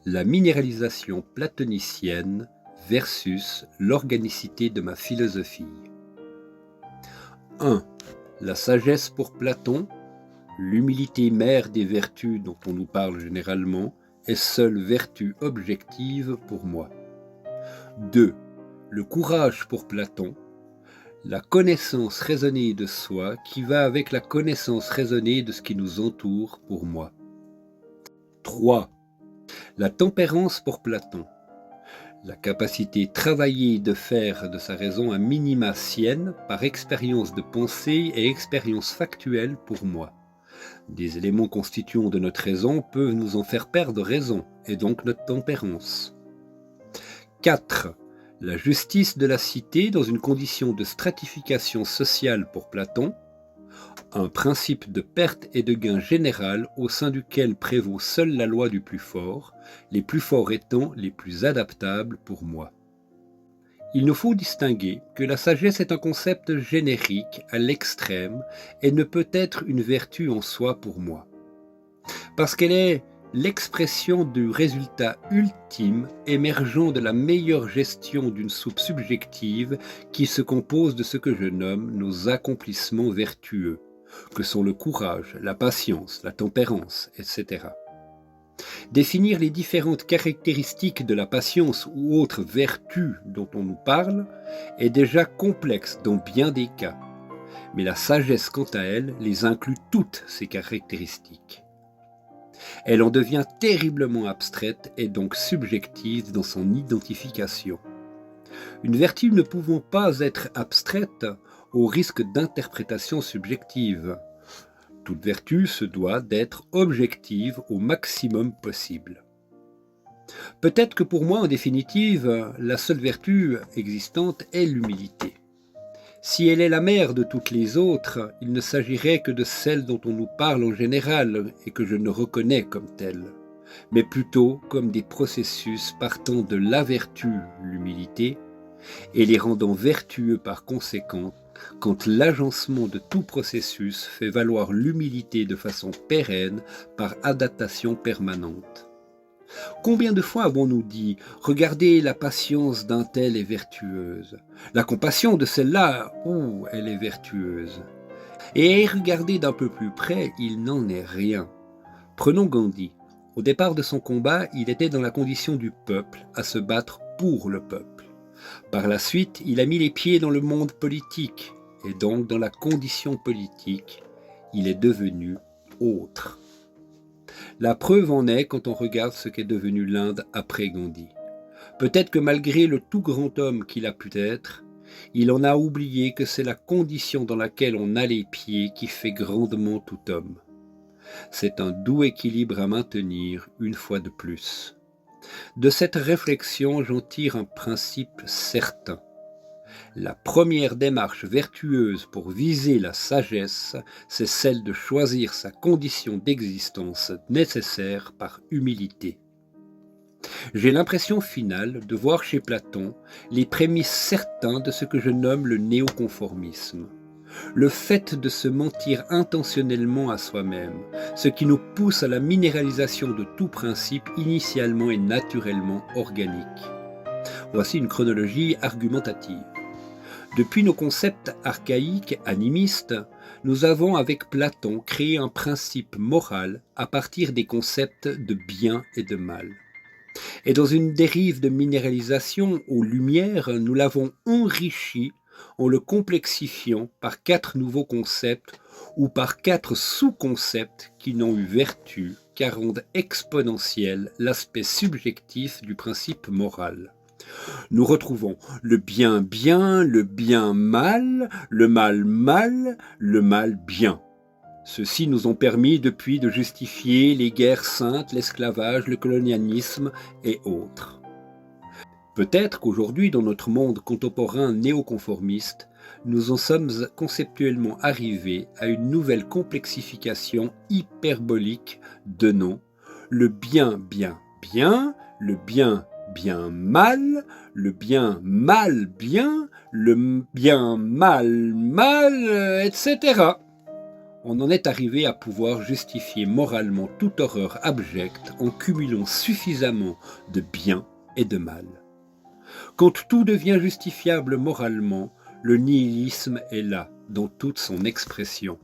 La minéralisation platonicienne versus l'organicité de ma philosophie. 1. La sagesse pour Platon, l'humilité mère des vertus dont on nous parle généralement, est seule vertu objective pour moi. 2. Le courage pour Platon, la connaissance raisonnée de soi qui va avec la connaissance raisonnée de ce qui nous entoure pour moi. 3. La tempérance pour Platon, la capacité travaillée de faire de sa raison un minima sienne par expérience de pensée et expérience factuelle pour moi. Des éléments constituants de notre raison peuvent nous en faire perdre raison, et donc notre tempérance. 4. La justice de la cité dans une condition de stratification sociale pour Platon, un principe de perte et de gain général au sein duquel prévaut seule la loi du plus fort, les plus forts étant les plus adaptables pour moi. Il nous faut distinguer que la sagesse est un concept générique à l'extrême et ne peut être une vertu en soi pour moi, parce qu'elle est l'expression du résultat ultime émergeant de la meilleure gestion d'une soupe subjective qui se compose de ce que je nomme nos accomplissements vertueux, que sont le courage, la patience, la tempérance, etc. Définir les différentes caractéristiques de la patience ou autres vertus dont on nous parle est déjà complexe dans bien des cas, mais la sagesse quant à elle les inclut toutes ces caractéristiques. Elle en devient terriblement abstraite et donc subjective dans son identification. Une vertu ne pouvant pas être abstraite au risque d'interprétation subjective. Toute vertu se doit d'être objective au maximum possible. Peut-être que pour moi, en définitive, la seule vertu existante est l'humilité. Si elle est la mère de toutes les autres, il ne s'agirait que de celle dont on nous parle en général et que je ne reconnais comme telle, mais plutôt comme des processus partant de la vertu, l'humilité, et les rendant vertueux par conséquent, quand l'agencement de tout processus fait valoir l'humilité de façon pérenne par adaptation permanente. Combien de fois avons-nous dit « Regardez, la patience d'un tel est vertueuse. La compassion de celle-là, elle est vertueuse. » Et regardez d'un peu plus près, il n'en est rien. Prenons Gandhi. Au départ de son combat, il était dans la condition du peuple, à se battre pour le peuple. Par la suite, il a mis les pieds dans le monde politique, et donc dans la condition politique, il est devenu autre. La preuve en est quand on regarde ce qu'est devenu l'Inde après Gandhi. Peut-être que malgré le tout grand homme qu'il a pu être, il en a oublié que c'est la condition dans laquelle on a les pieds qui fait grandement tout homme. C'est un doux équilibre à maintenir une fois de plus. De cette réflexion, j'en tire un principe certain. La première démarche vertueuse pour viser la sagesse, c'est celle de choisir sa condition d'existence nécessaire par humilité. J'ai l'impression finale de voir chez Platon les prémices certains de ce que je nomme le néoconformisme. Le fait de se mentir intentionnellement à soi-même, ce qui nous pousse à la minéralisation de tout principe initialement et naturellement organique. Voici une chronologie argumentative. Depuis nos concepts archaïques animistes, nous avons avec Platon créé un principe moral à partir des concepts de bien et de mal. Et dans une dérive de minéralisation aux Lumières, nous l'avons enrichi en le complexifiant par 4 nouveaux concepts ou par 4 sous-concepts qui n'ont eu vertu qu'à rendre exponentiel l'aspect subjectif du principe moral. Nous retrouvons le bien bien, le bien mal, le mal mal, le mal bien. Ceux-ci nous ont permis depuis de justifier les guerres saintes, l'esclavage, le colonialisme et autres. Peut-être qu'aujourd'hui, dans notre monde contemporain néoconformiste, nous en sommes conceptuellement arrivés à une nouvelle complexification hyperbolique de noms, le bien bien bien, le bien bien mal, le bien mal bien, le bien mal mal, etc. On en est arrivé à pouvoir justifier moralement toute horreur abjecte en cumulant suffisamment de bien et de mal. Quand tout devient justifiable moralement, le nihilisme est là, dans toute son expression.